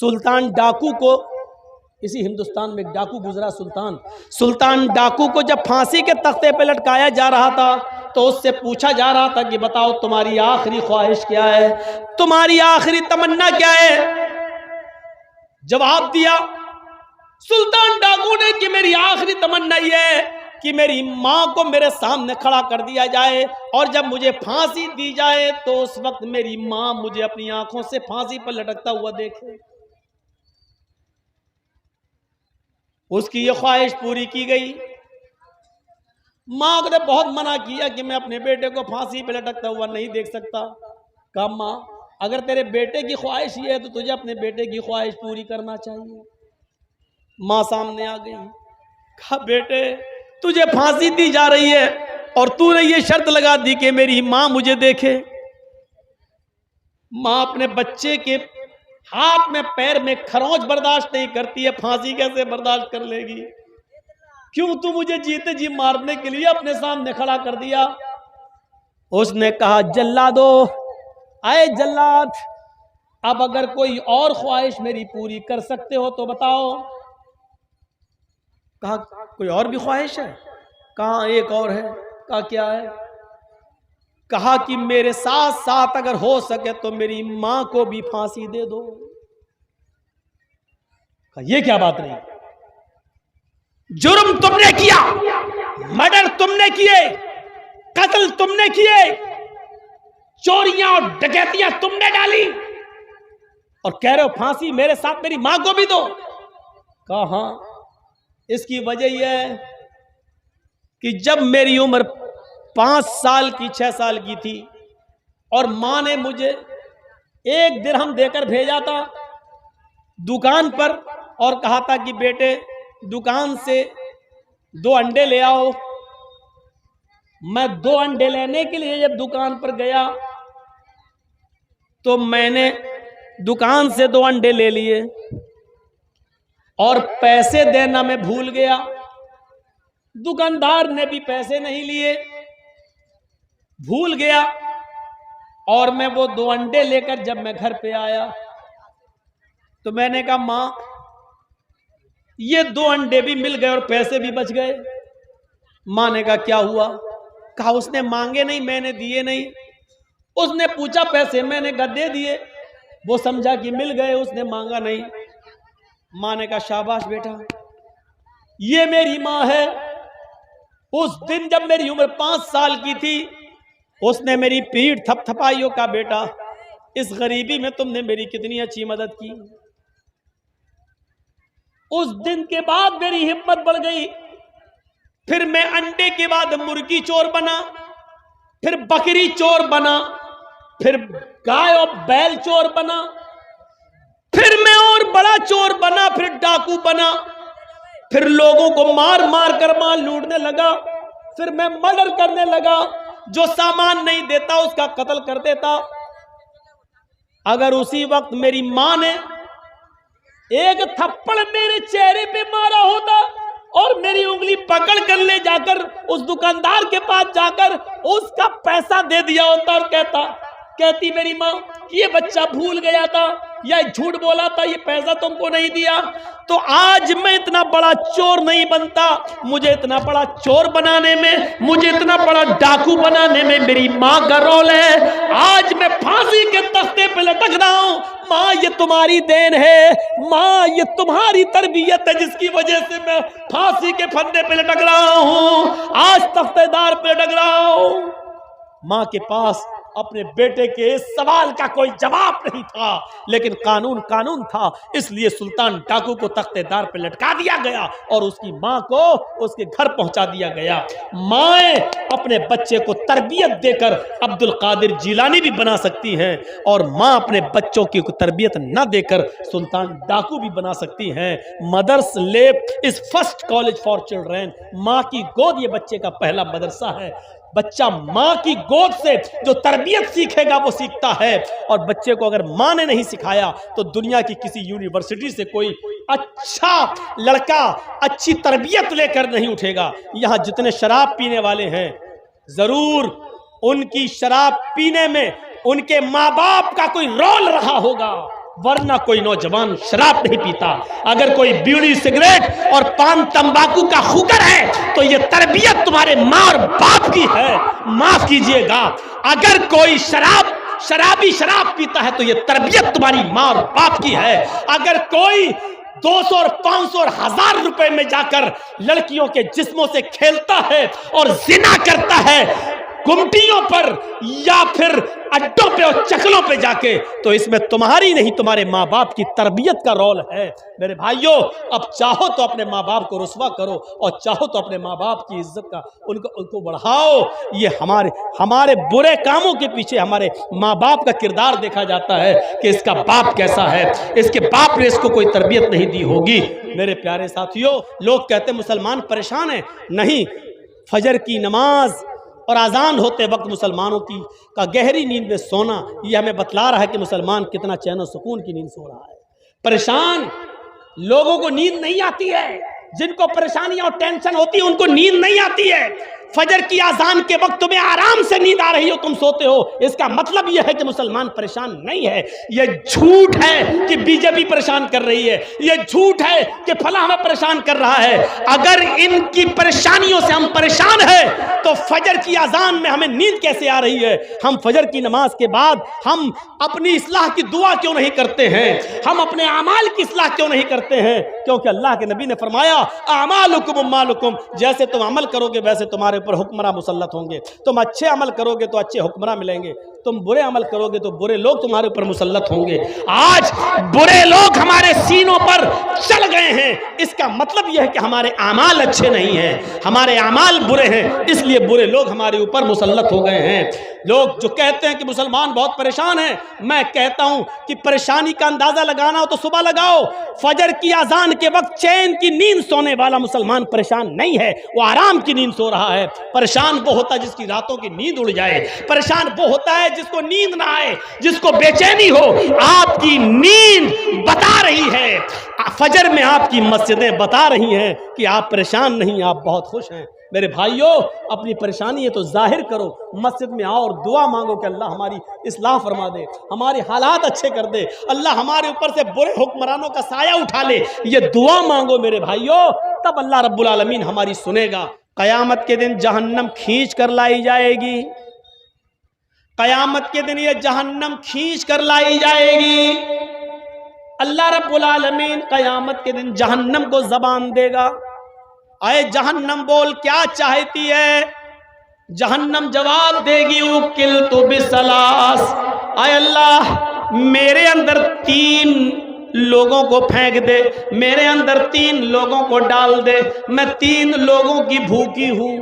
सुल्तान डाकू को, इसी हिंदुस्तान में एक डाकू गुजरा सुल्तान डाकू को जब फांसी के तख्ते पे लटकाया जा रहा था तो उससे पूछा जा रहा था कि बताओ तुम्हारी आखिरी ख्वाहिश क्या है, तुम्हारी आखिरी तमन्ना क्या है। जवाब दिया सुल्तान डाकू ने कि मेरी आखिरी तमन्ना यह है कि मेरी मां को मेरे सामने खड़ा कर दिया जाए और जब मुझे फांसी दी जाए तो उस वक्त मेरी मां मुझे अपनी आंखों से फांसी पर लटकता हुआ देखे। उसकी ये ख्वाहिश पूरी की गई। मां ने बहुत मना किया कि मैं अपने बेटे को फांसी पे लटकता हुआ नहीं देख सकता। कहा मां, अगर तेरे बेटे की ख्वाहिश ये है तो तुझे अपने बेटे की ख्वाहिश पूरी करना चाहिए। मां सामने आ गई। कहा बेटे, तुझे फांसी दी जा रही है और तूने ये शर्त लगा दी कि मेरी मां मुझे देखे। मां अपने बच्चे के हाथ में पैर में खरोंच बर्दाश्त नहीं करती है, फांसी कैसे बर्दाश्त कर लेगी। क्यों तू मुझे जीते जी मारने के लिए अपने सामने खड़ा कर दिया। उसने कहा जल्लादो, आए जल्लाद, अब अगर कोई और ख्वाहिश मेरी पूरी कर सकते हो तो बताओ। कहा कोई और भी ख्वाहिश है। कहा एक और है। कहा क्या है। कहा कि मेरे साथ साथ अगर हो सके तो मेरी मां को भी फांसी दे दो। कहा ये क्या बात रही, जुर्म तुमने किया, मर्डर तुमने किए, कत्ल तुमने किए, चोरियां और डकैतियां तुमने डाली और कह रहे हो फांसी मेरे साथ मेरी मां को भी दो। कहा हां, इसकी वजह यह है कि जब मेरी उम्र 5 साल की 6 साल की थी और मां ने मुझे 1 दिरहम देकर भेजा था दुकान पर और कहा था कि बेटे दुकान से 2 अंडे ले आओ। मैं 2 अंडे लेने के लिए जब दुकान पर गया तो मैंने दुकान से 2 अंडे ले लिए और पैसे देना मैं भूल गया। दुकानदार ने भी पैसे नहीं लिए, भूल गया। और मैं वो 2 अंडे लेकर जब मैं घर पे आया तो मैंने कहा मां, ये 2 अंडे भी मिल गए और पैसे भी बच गए। मां ने कहा क्या हुआ। कहा उसने मांगे नहीं, मैंने दिए नहीं। उसने पूछा पैसे, मैंने गद्दे दिए, वो समझा कि मिल गए, उसने मांगा नहीं। मां ने कहा शाबाश बेटा, ये मेरी मां है। उस दिन जब मेरी उम्र 5 साल की थी उसने मेरी पीठ थपथपाई हो, का बेटा इस गरीबी में तुमने मेरी कितनी अच्छी मदद की। उस दिन के बाद मेरी हिम्मत बढ़ गई। फिर मैं अंडे के बाद मुर्गी चोर बना, फिर बकरी चोर बना, फिर गाय और बैल चोर बना, फिर मैं और बड़ा चोर बना, फिर डाकू बना, फिर लोगों को मार मार कर माल लूटने लगा, फिर मैं मर्डर करने लगा। जो सामान नहीं देता उसका कत्ल कर देता। अगर उसी वक्त मेरी मां ने एक थप्पड़ मेरे चेहरे पे मारा होता और मेरी उंगली पकड़ कर ले जाकर उस दुकानदार के पास जाकर उसका पैसा दे दिया होता और कहती मेरी मां कि ये बच्चा भूल गया था या झूठ बोला था, ये पैसा तुमको नहीं दिया, तो आज मैं इतना बड़ा चोर नहीं बनता। मुझे इतना बड़ा चोर बनाने में, मुझे इतना बड़ा डाकू बनाने में मेरी मां का रोल है। आज मैं फांसी के तख्ते पे लटक रहा हूं। मां, ये तुम्हारी देन है। मां, ये तुम्हारी तरबियत है जिसकी वजह से मैं फांसी के फंदे पे लटक रहा हूं, आज तख्तेदार पे लटक रहा हूं। मां के पास अपने बेटे के इस सवाल का कोई जवाब नहीं था, लेकिन कानून कानून था, इसलिए सुल्तान डाकू को तख्तेदार पे लटका दिया गया और उसकी मां को उसके घर पहुंचा दिया गया। माएं अपने बच्चे को तरबियत देकर अब्दुल कादिर जिलानी भी बना सकती हैं और मां अपने बच्चों की तरबियत न देकर सुल्तान डाकू भी बना सकती हैं। Mother's lap is first college for children. मां की गोद ये बच्चे का पहला मदरसा है। बच्चा मां की गोद से जो तरबियत सीखेगा वो सीखता है, और बच्चे को अगर मां ने नहीं सिखाया तो दुनिया की किसी यूनिवर्सिटी से कोई अच्छा लड़का अच्छी तरबियत लेकर नहीं उठेगा। यहां जितने शराब पीने वाले हैं, जरूर उनकी शराब पीने में उनके माँ बाप का कोई रोल रहा होगा। वरना कोई नौजवान शराब नहीं पीता। अगर कोई बीड़ी सिगरेट और पान तंबाकू का खुकर है तो यह तरबियत तुम्हारे माँ और बाप की है, माफ कीजिएगा। अगर कोई शराबी शराब पीता है तो यह तरबियत तुम्हारी माँ और बाप की है। अगर कोई 200 और 500 और 1000 रुपए में जाकर लड़कियों के जिस्मों से खेलता है और जिना करता है गुमटियों पर या फिर अड्डों पे और चकलों पे जाके, तो इसमें तुम्हारी नहीं तुम्हारे माँ बाप की तरबियत का रोल है। मेरे भाइयों, अब चाहो तो अपने माँ बाप को रुस्वा करो और चाहो तो अपने माँ बाप की इज्जत का उनको बढ़ाओ। ये हमारे बुरे कामों के पीछे हमारे माँ बाप का किरदार देखा जाता है कि इसका बाप कैसा है, इसके बाप ने इसको कोई तरबियत नहीं दी होगी। मेरे प्यारे साथियों, लोग कहते मुसलमान परेशान है। नहीं, फजर की नमाज और आज़ान होते वक्त मुसलमानों का गहरी नींद में सोना, यह हमें बतला रहा है कि मुसलमान कितना चैन और सुकून की नींद सो रहा है। परेशान लोगों को नींद नहीं आती है, जिनको परेशानियां और टेंशन होती है उनको नींद नहीं आती है। फजर की आज़ान के वक्त तुम्हें आराम से नींद आ रही हो, तुम सोते हो, इसका मतलब यह है कि मुसलमान परेशान नहीं है। यह झूठ है कि बीजेपी परेशान कर रही है, यह झूठ है कि फला हमें परेशान कर रहा है। अगर इनकी परेशानियों से हम परेशान हैं तो फजर की आज़ान में हमें नींद कैसे आ रही है? हम फजर की नमाज के बाद हम अपनी इस्लाह की दुआ क्यों नहीं करते हैं? हम अपने अमाल की इस्लाह क्यों नहीं करते हैं? क्योंकि अल्लाह के नबी ने फरमाया, अमालुकुम उम्मालुकुम, जैसे तुम अमल करोगे वैसे तुम्हारे पर हुक्मरान मुसल्लत होंगे। तुम अच्छे अमल करोगे तो अच्छे हुक्मरान मिलेंगे, तुम बुरे अमल करोगे तो बुरे लोग तुम्हारे ऊपर मुसल्लत होंगे। आज बुरे लोग हमारे सीनों पर चल गए हैं, इसका मतलब यह है कि हमारे अमाल अच्छे नहीं हैं, हमारे अमाल बुरे हैं, इसलिए बुरे लोग हमारे ऊपर मुसल्लत हो गए हैं। लोग जो कहते हैं कि मुसलमान बहुत परेशान हैं, मैं कहता हूं कि परेशानी का अंदाजा लगाना हो तो सुबह लगाओ। फजर की आजान के वक्त चैन की नींद सोने वाला मुसलमान परेशान नहीं है, वो आराम की नींद सो रहा है। परेशान वो होता है जिसकी रातों की नींद उड़ जाए, परेशान वो होता है जिसको नींद ना आए, जिसको बेचैनी हो। आपकी नींद बता रही है, फजर में आपकी मस्जिदें बता रही हैं कि आप परेशान नहीं, आप बहुत खुश हैं। मेरे भाइयों, अपनी परेशानी है तो जाहिर करो, मस्जिद में आओ और दुआ मांगो कि अल्लाह हमारी इस्लाह फरमा दे, हमारे हालात अच्छे कर दे, अल्लाह हमारे ऊपर से बुरे हुक्मरानों का साया उठा ले। ये दुआ मांगो मेरे भाइयों, तब अल्लाह रब्बुल आलमीन हमारी सुनेगा। कयामत के दिन जहन्नम खींच कर लाई जाएगी, कयामत के दिन ये जहन्नम खींच कर लाई जाएगी। अल्लाह रब्बुल आलमीन कयामत के दिन जहन्नम को जबान देगा, आए जहन्नम बोल क्या चाहती है? जहन्नम जवाब देगी, उकिल तो बिसलास, आए अल्लाह मेरे अंदर 3 लोगों को फेंक दे, मेरे अंदर 3 लोगों को डाल दे, मैं 3 लोगों की भूखी हूं।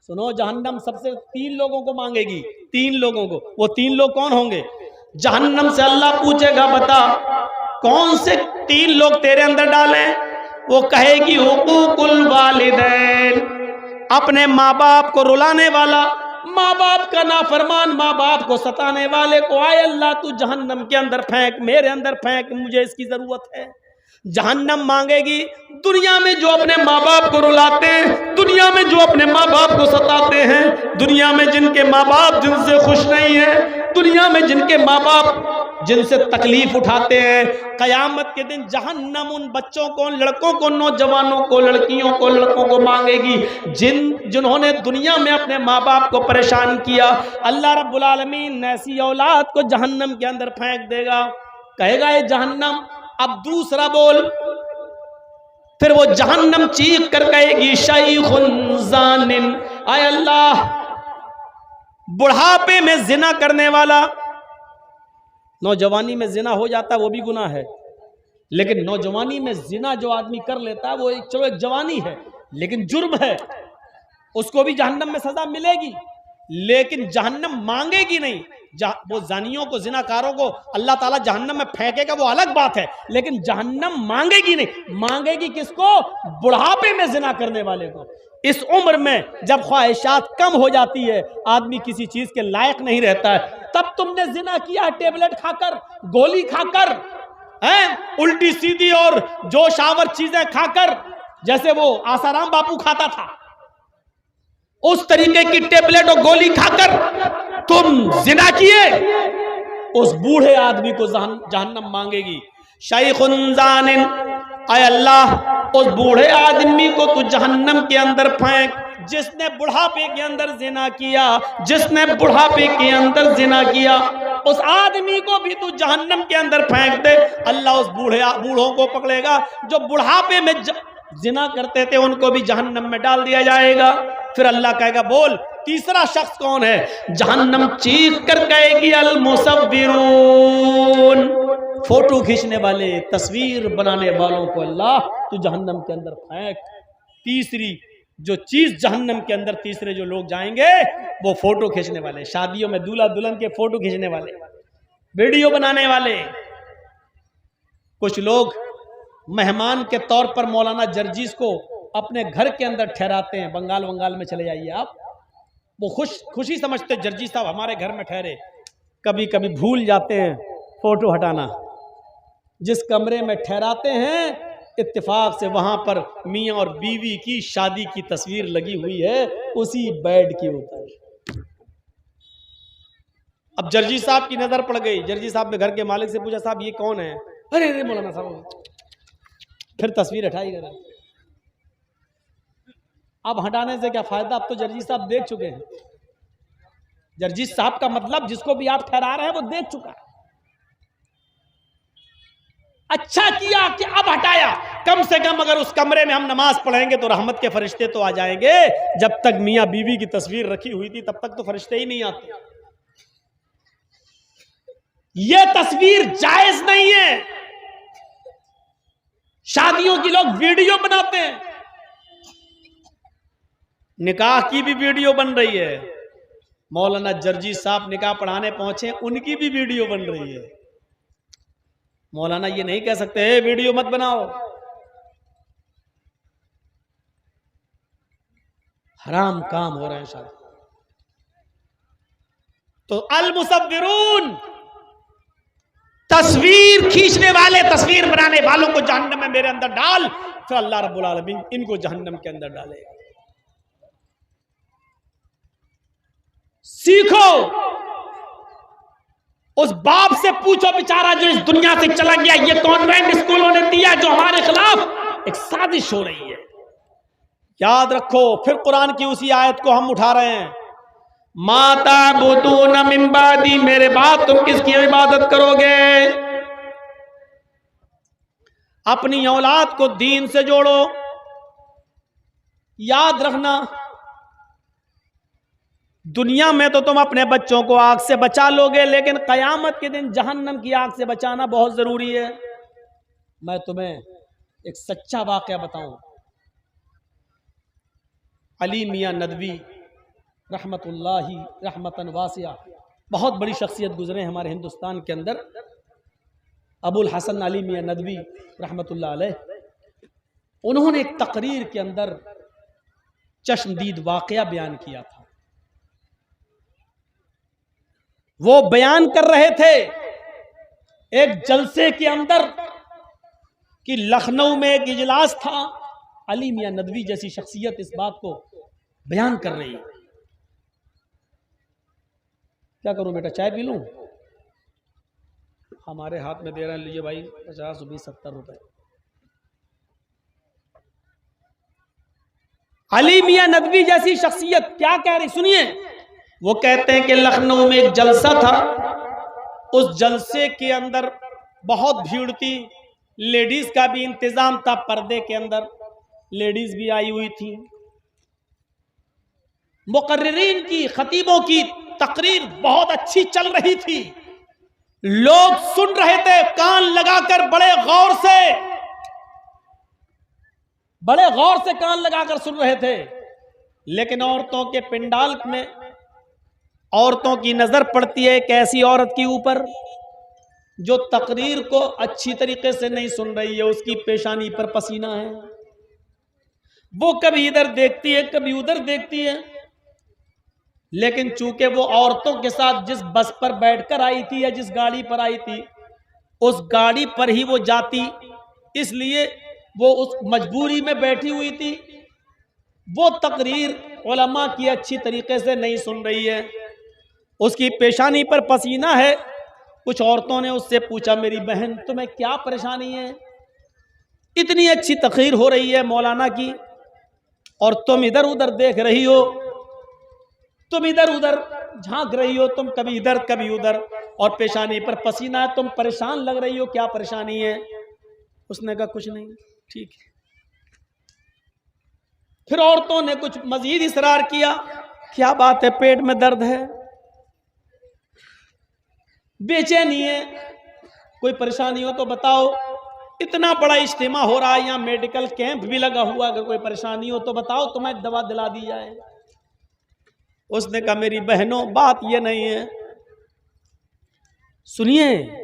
सुनो, जहन्नम सबसे 3 लोगों को मांगेगी, 3 लोगों को। वो 3 लोग कौन होंगे? जहन्नम से अल्लाह पूछेगा, बता कौन से 3 लोग तेरे अंदर डालें? वो कहेगी, हुकूकुल वालिदैन, अपने माँ बाप को रुलाने वाला, माँ बाप का नाफरमान, माँ बाप को सताने वाले को, आए अल्लाह तू जहन्नम के अंदर फेंक, मेरे अंदर फेंक, मुझे इसकी जरूरत है। जहन्नम मांगेगी, दुनिया में जो अपने माँ बाप को रुलाते हैं, दुनिया में जो अपने माँ बाप को सताते हैं, दुनिया में जिनके माँ बाप जिनसे खुश नहीं है, दुनिया में जिनके माँ बाप जिनसे तकलीफ उठाते हैं, कयामत के दिन जहन्नम उन बच्चों को, लड़कों को, नौजवानों को, लड़कियों को, लड़कों को मांगेगी जिन्होंने दुनिया में अपने माँ बाप को परेशान किया। अल्लाह रब्बुल आलमीन ऐसी औलाद को जहन्नम के अंदर फेंक देगा। कहेगा, ये जहन्नम अब दूसरा बोल। फिर वो जहन्नम चीख कर कहेगी, शैखुन ज़ानिन, आय अल्लाह बुढ़ापे में जिना करने वाला, नौजवानी में जिना हो जाता है वो भी गुनाह है, लेकिन नौजवानी में जिना जो आदमी कर लेता है वो चलो एक जवानी है, लेकिन जुर्म है, उसको भी जहन्नम में सजा मिलेगी, लेकिन जहन्नम मांगेगी नहीं। वो जानियों को, जिनाकारों को अल्लाह ताला जहन्नम में फेंकेगा, वो अलग बात है, लेकिन जहन्नम मांगेगी नहीं। मांगेगी किसको? बुढ़ापे में जिना करने वाले को। इस उम्र में जब ख्वाहिशात कम हो जाती है, आदमी किसी चीज के लायक नहीं रहता है, तब तुमने जिना किया, टेबलेट खाकर, गोली खाकर, हैं, उल्टी सीधी और जोश आवर चीजें खाकर, जैसे वो आसाराम बापू खाता था, उस तरीके की टेबलेट और गोली खाकर तुम जिना किए, उस बूढ़े आदमी को जहन्नम मांगेगी। शैखुन ज़ानिन, आय अल्लाह उस बूढ़े आदमी को तू जहन्नम के अंदर फेंक, जिसने बुढ़ापे के अंदर जिना किया, जिसने बुढ़ापे के अंदर जिना किया, उस आदमी को भी तू जहन्नम के अंदर फेंक दे। अल्लाह उस बूढ़ों को पकड़ेगा जो बुढ़ापे में जिना करते थे, उनको भी जहन्नम में डाल दिया जाएगा। फिर अल्लाह कहेगा बोल तीसरा शख्स कौन है? जहन्नम चीख कर कहेगी अल मुसव्विरून, फोटो खींचने वाले, तस्वीर बनाने वालों को अल्लाह तू जहन्नम के अंदर फेंक। तीसरी जो चीज जहन्नम के अंदर तीसरे जो लोग जाएंगे वो फोटो खींचने वाले, शादियों में दूल्हा दुल्हन के फोटो खींचने वाले, वीडियो बनाने वाले। कुछ लोग मेहमान के तौर पर मौलाना जर्जीस को अपने घर के अंदर ठहराते हैं। बंगाल में चले जाइए आप, वो खुशी समझते जर्जी साहब हमारे घर में ठहरे। कभी कभी भूल जाते हैं फोटो हटाना। जिस कमरे में ठहराते हैं इत्तेफाक से वहां पर मियाँ और बीवी की शादी की तस्वीर लगी हुई है उसी बेड के ऊपर। अब जर्जी साहब की नजर पड़ गई। जर्जी साहब ने घर के मालिक से पूछा साहब ये कौन है? अरे मौलाना साहब। फिर तस्वीर हटाई गई। अब हटाने से क्या फायदा, अब तो जर्जी साहब देख चुके हैं। जर्जी साहब का मतलब जिसको भी आप ठहरा रहे हैं वो देख चुका है। अच्छा किया कि अब हटाया, कम से कम अगर उस कमरे में हम नमाज पढ़ेंगे तो रहमत के फरिश्ते तो आ जाएंगे। जब तक मियां बीवी की तस्वीर रखी हुई थी तब तक तो फरिश्ते ही नहीं आते। यह तस्वीर जायज नहीं है। शादियों की लोग वीडियो बनाते हैं, निकाह की भी वीडियो बन रही है। मौलाना जर्जी साहब निकाह पढ़ाने पहुंचे, उनकी भी वीडियो बन रही है। मौलाना ये नहीं कह सकते वीडियो मत बनाओ। हराम काम हो रहे हैं शायद। तो अल मुसव्विरून, तस्वीर खींचने वाले, तस्वीर बनाने वालों को जहन्नम में मेरे अंदर डाल। फिर अल्लाह रब्बुल आलमीन इनको जहन्नम के अंदर डालेगा। सीखो, उस बाप से पूछो बेचारा जो इस दुनिया से चला गया। ये कॉन्वेंट स्कूलों ने दिया जो हमारे खिलाफ एक साजिश हो रही है। याद रखो, फिर कुरान की उसी आयत को हम उठा रहे हैं। माता बुदून मिन बादी, मेरे बाद तुम किसकी इबादत करोगे? अपनी औलाद को दीन से जोड़ो। याद रखना, दुनिया में तो तुम अपने बच्चों को आग से बचा लोगे, लेकिन कयामत के दिन जहन्नम की आग से बचाना बहुत जरूरी है। मैं तुम्हें एक सच्चा वाकया बताऊं। अली मियां नदवी रहमतुल्लाही रहमतन वासिया, बहुत बड़ी शख्सियत गुजरे हमारे हिंदुस्तान के अंदर। अबुल हसन अली मियां नदवी रहमतुल्लाह अलैह, उन्होंने एक तकरीर के अंदर चश्मदीद वाकया बयान किया था। वो बयान कर रहे थे एक जलसे के अंदर कि लखनऊ में एक इजलास था। अली मियां नदवी जैसी शख्सियत इस बात को बयान कर रही है। क्या करूं बेटा, चाय पी लूं? हमारे हाथ में दे रहे हैं, लीजिए भाई 50, 20, 70 रुपए। अली मियां नदवी जैसी शख्सियत क्या कह रही, सुनिए। वो कहते हैं कि लखनऊ में एक जलसा था। उस जलसे के अंदर बहुत भीड़ थी, लेडीज का भी इंतजाम था, पर्दे के अंदर लेडीज भी आई हुई थी। मुकर्रिरीन की, खतीबों की तकरीर बहुत अच्छी चल रही थी। लोग सुन रहे थे कान लगाकर, बड़े गौर से कान लगाकर सुन रहे थे। लेकिन औरतों के पिंडाल में औरतों की नजर पड़ती है एक ऐसी औरत के ऊपर जो तकरीर को अच्छी तरीके से नहीं सुन रही है। उसकी पेशानी पर पसीना है, वो कभी इधर देखती है कभी उधर देखती है। लेकिन चूंकि वो औरतों के साथ जिस बस पर बैठकर आई थी या जिस गाड़ी पर आई थी, उस गाड़ी पर ही वो जाती, इसलिए वो उस मजबूरी में बैठी हुई थी। वो तकरीर उलमा की अच्छी तरीके से नहीं सुन रही है। उसकी पेशानी पर पसीना है, कुछ औरतों ने उससे पूछा, मेरी बहन तुम्हें क्या परेशानी है, इतनी अच्छी तकरीर हो रही है मौलाना की और तुम इधर उधर देख रही हो, तुम इधर उधर झांक रही हो, तुम कभी इधर कभी उधर और पेशानी पर पसीना है, तुम परेशान लग रही हो, क्या परेशानी है? उसने कहा कुछ नहीं। ठीक है। फिर औरतों ने कुछ मजीद इसरार किया, क्या बात है, पेट में दर्द है, बेचैनी है, कोई परेशानी हो तो बताओ, इतना बड़ा इज्तिमा हो रहा है, यहाँ मेडिकल कैंप भी लगा हुआ, अगर कोई परेशानी हो तो बताओ, तुम्हें दवा दिला दी जाए। उसने कहा मेरी बहनों बात ये नहीं है, सुनिए।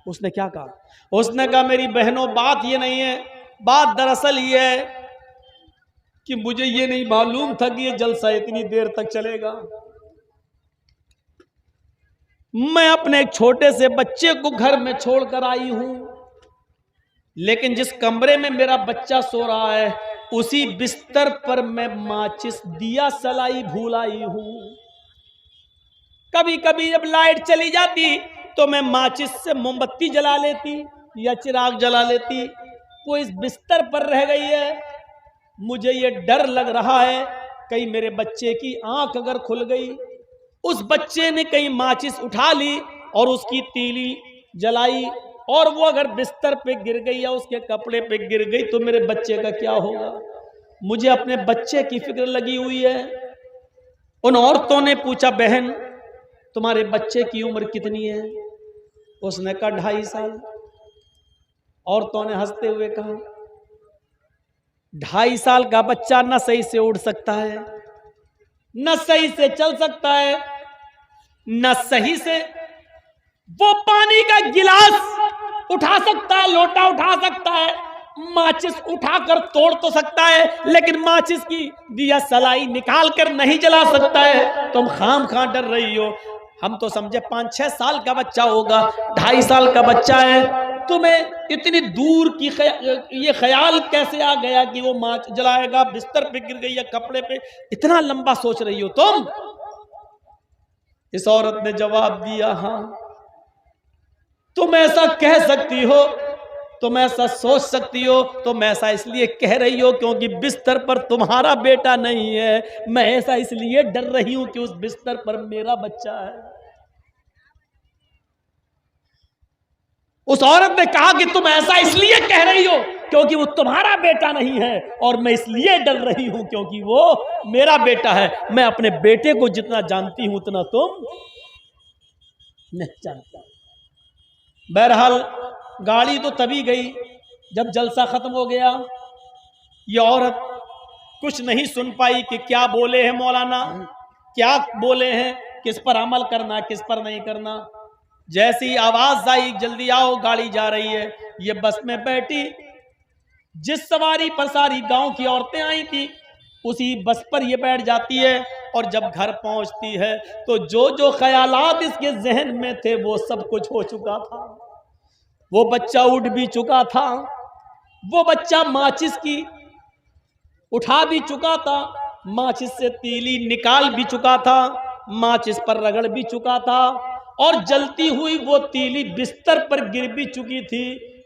उसने क्या कहा? उसने कहा मेरी बहनों बात ये नहीं है, बात दरअसल ये है कि मुझे ये नहीं मालूम था कि ये जलसा इतनी देर तक चलेगा। मैं अपने एक छोटे से बच्चे को घर में छोड़कर आई हूं, लेकिन जिस कमरे में मेरा बच्चा सो रहा है उसी बिस्तर पर मैं माचिस दिया सलाई भूल आई हूं। कभी कभी जब लाइट चली जाती तो मैं माचिस से मोमबत्ती जला लेती या चिराग जला लेती, वो इस बिस्तर पर रह गई है। मुझे ये डर लग रहा है कहीं मेरे बच्चे की आंख अगर खुल गई, उस बच्चे ने कहीं माचिस उठा ली और उसकी तीली जलाई और वो अगर बिस्तर पे गिर गई या उसके कपड़े पे गिर गई तो मेरे बच्चे का क्या होगा? मुझे अपने बच्चे की फिक्र लगी हुई है। उन औरतों ने पूछा बहन तुम्हारे बच्चे की उम्र कितनी है? उसने कहा 2.5 साल। औरतों ने हंसते हुए कहा 2.5 साल का बच्चा न सही से उड़ सकता है, न सही से चल सकता है, न सही से वो पानी का गिलास उठा सकता है, लोटा उठा सकता है, माचिस उठाकर तोड़ तो सकता है, लेकिन माचिस की दिया सलाई निकाल कर नहीं जला सकता है। तुम खाम खा डर रही हो। हम तो समझे 5-6 साल का बच्चा होगा, 2.5 साल का बच्चा है। तुम्हें इतनी दूर की ये ख्याल कैसे आ गया कि वो माच जलाएगा, बिस्तर पे गिर गई या कपड़े पे? इतना लंबा सोच रही हो तुम? इस औरत ने जवाब दिया हाँ, तुम ऐसा कह सकती हो, तुम ऐसा सोच सकती हो, तुम ऐसा इसलिए कह रही हो क्योंकि बिस्तर पर तुम्हारा बेटा नहीं है। मैं ऐसा इसलिए डर रही हूं कि उस बिस्तर पर मेरा बच्चा है। उस औरत ने कहा कि तुम ऐसा इसलिए कह रही हो क्योंकि वो तुम्हारा बेटा नहीं है, और मैं इसलिए डर रही हूं क्योंकि वो मेरा बेटा है। मैं अपने बेटे को जितना जानती हूं उतना तुम नहीं जानता। बहरहाल गाड़ी तो तभी गई जब जलसा खत्म हो गया। ये औरत कुछ नहीं सुन पाई कि क्या बोले हैं मौलाना, क्या बोले हैं, किस पर अमल करना किस पर नहीं करना। जैसी आवाज आई जल्दी आओ गाड़ी जा रही है, ये बस में बैठी। जिस सवारी पर सारी गांव की औरतें आई थी उसी बस पर ये बैठ जाती है, और जब घर पहुंचती है तो जो जो ख्यालात इसके जहन में थे वो सब कुछ हो चुका था। वो बच्चा उठ भी चुका था, वो बच्चा माचिस की उठा भी चुका था, माचिस से तीली निकाल भी चुका था, माचिस पर रगड़ भी चुका था, और जलती हुई वो तीली बिस्तर पर गिर भी चुकी थी,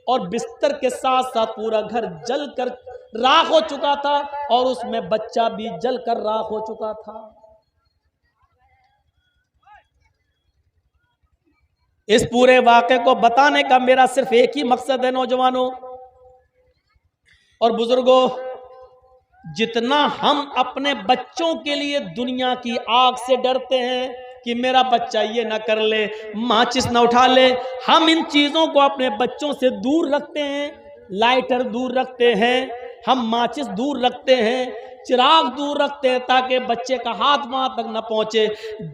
और बिस्तर के साथ साथ पूरा घर जलकर राख हो चुका था, और उसमें बच्चा भी जलकर राख हो चुका था। इस पूरे वाक़े को बताने का मेरा सिर्फ एक ही मकसद है नौजवानों और बुजुर्गों, जितना हम अपने बच्चों के लिए दुनिया की आग से डरते हैं कि मेरा बच्चा ये ना कर ले, माचिस ना उठा ले, हम इन चीज़ों को अपने बच्चों से दूर रखते हैं। लाइटर दूर रखते हैं, हम माचिस दूर रखते हैं, चिराग दूर रखते हैं ताकि बच्चे का हाथ वहां तक न पहुंचे।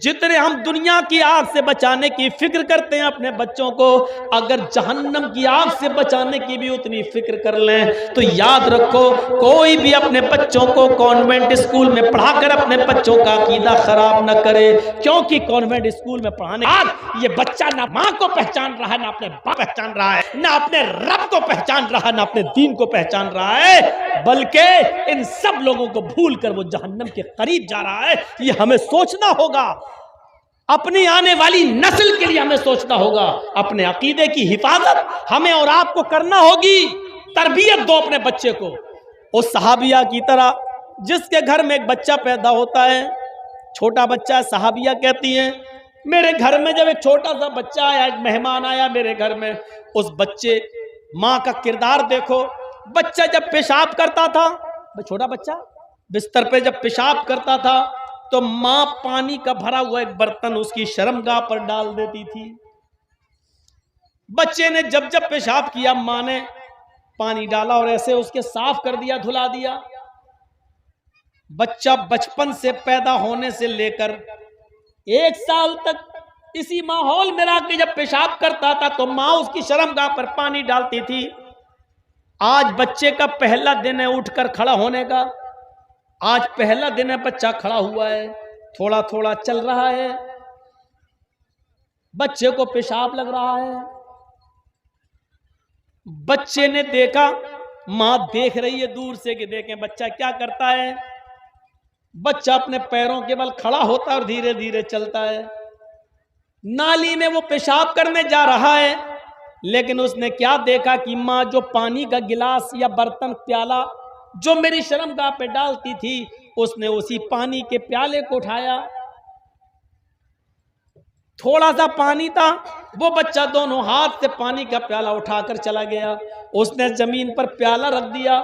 जितने हम दुनिया की आग से बचाने की फिक्र करते हैं अपने बच्चों को, अगर जहन्नम की आग से बचाने की भी उतनी फिक्र कर लें तो याद रखो कोई भी अपने बच्चों को कॉन्वेंट स्कूल में पढ़ाकर अपने बच्चों का अकीदा खराब न करे, क्योंकि कॉन्वेंट स्कूल में पढ़ाने बाद ये बच्चा ना माँ को पहचान रहा है, ना अपने बाप पहचान रहा है, ना अपने रब को पहचान रहा है, ना अपने दीन को पहचान रहा है, बल्कि इन सब लोगों को भूल कर वो जहन्नम के करीब जा रहा है। ये हमें सोचना होगा। अपनी आने वाली नस्ल के लिए हमें सोचना होगा। अपने अकीदे की हिफाजत हमें और आपको करना होगी। तरबियत दो अपने बच्चे को उस सहाबिया की तरह जिसके घर में एक बच्चा पैदा होता है, छोटा बच्चा। सहाबिया कहती हैं मेरे घर में जब एक छोटा सा बच्चा आया, एक मेहमान आया मेरे घर में, उस बच्चे माँ का किरदार देखो। बच्चा जब पेशाब करता था, छोटा बच्चा बिस्तर पे जब पेशाब करता था तो माँ पानी का भरा हुआ एक बर्तन उसकी शर्मगाह पर डाल देती थी। बच्चे ने जब जब पेशाब किया माँ ने पानी डाला और ऐसे उसके साफ कर दिया, धुला दिया। बच्चा बचपन से पैदा होने से लेकर 1 साल तक इसी माहौल में रह के जब पेशाब करता था तो माँ उसकी शर्मगाह पर पानी डालती थी। आज बच्चे का पहला दिन है उठकर खड़ा होने का। आज पहला दिन है, बच्चा खड़ा हुआ है, थोड़ा थोड़ा चल रहा है, बच्चे को पेशाब लग रहा है। बच्चे ने देखा, मां देख रही है दूर से कि देखें बच्चा क्या करता है। बच्चा अपने पैरों के बल खड़ा होता है और धीरे धीरे चलता है। नाली में वो पेशाब करने जा रहा है, लेकिन उसने क्या देखा कि मां जो पानी का गिलास या बर्तन प्याला जो मेरी शर्मगाह पे डालती थी, उसने उसी पानी के प्याले को उठाया। थोड़ा सा पानी था, वो बच्चा दोनों हाथ से पानी का प्याला उठाकर चला गया। उसने जमीन पर प्याला रख दिया,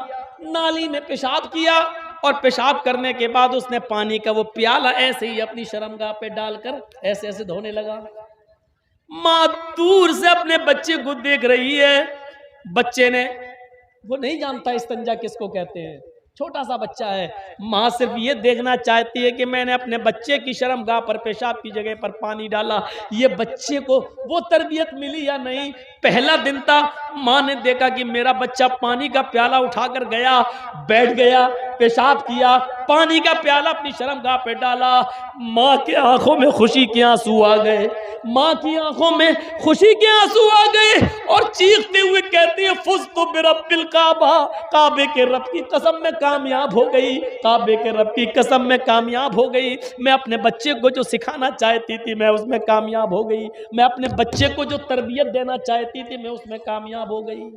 नाली में पेशाब किया और पेशाब करने के बाद उसने पानी का वो प्याला ऐसे ही अपनी शर्मगाह पे डालकर ऐसे ऐसे धोने लगा। माँ दूर से अपने बच्चे को देख रही है। बच्चे ने, वो नहीं जानता इस्तंजा किसको कहते हैं, छोटा सा बच्चा है। माँ सिर्फ ये देखना चाहती है कि मैंने अपने बच्चे की शर्मगाह पर पेशाब की जगह पर पानी डाला, ये बच्चे को वो तरबियत मिली या नहीं। पहला दिन था, माँ ने देखा कि मेरा बच्चा पानी का प्याला उठाकर गया, बैठ गया, पेशाब किया, पानी का प्याला अपनी शर्मगाह पे डाला। माँ के आंखों में खुशी के आंसू आ गए, माँ की आंखों में खुशी के आंसू आ गए और चीखते हुए कहती है फुज़्तु बिरब्बिल काबा, काबे के रब की कसम में कामयाब हो गई, काबे के रब की कसम में कामयाब हो गई। मैं अपने बच्चे को जो सिखाना चाहती थी मैं उसमें कामयाब हो गई, मैं अपने बच्चे को जो तरबियत देना चाहती थी मैं उसमें कामयाब हो गई।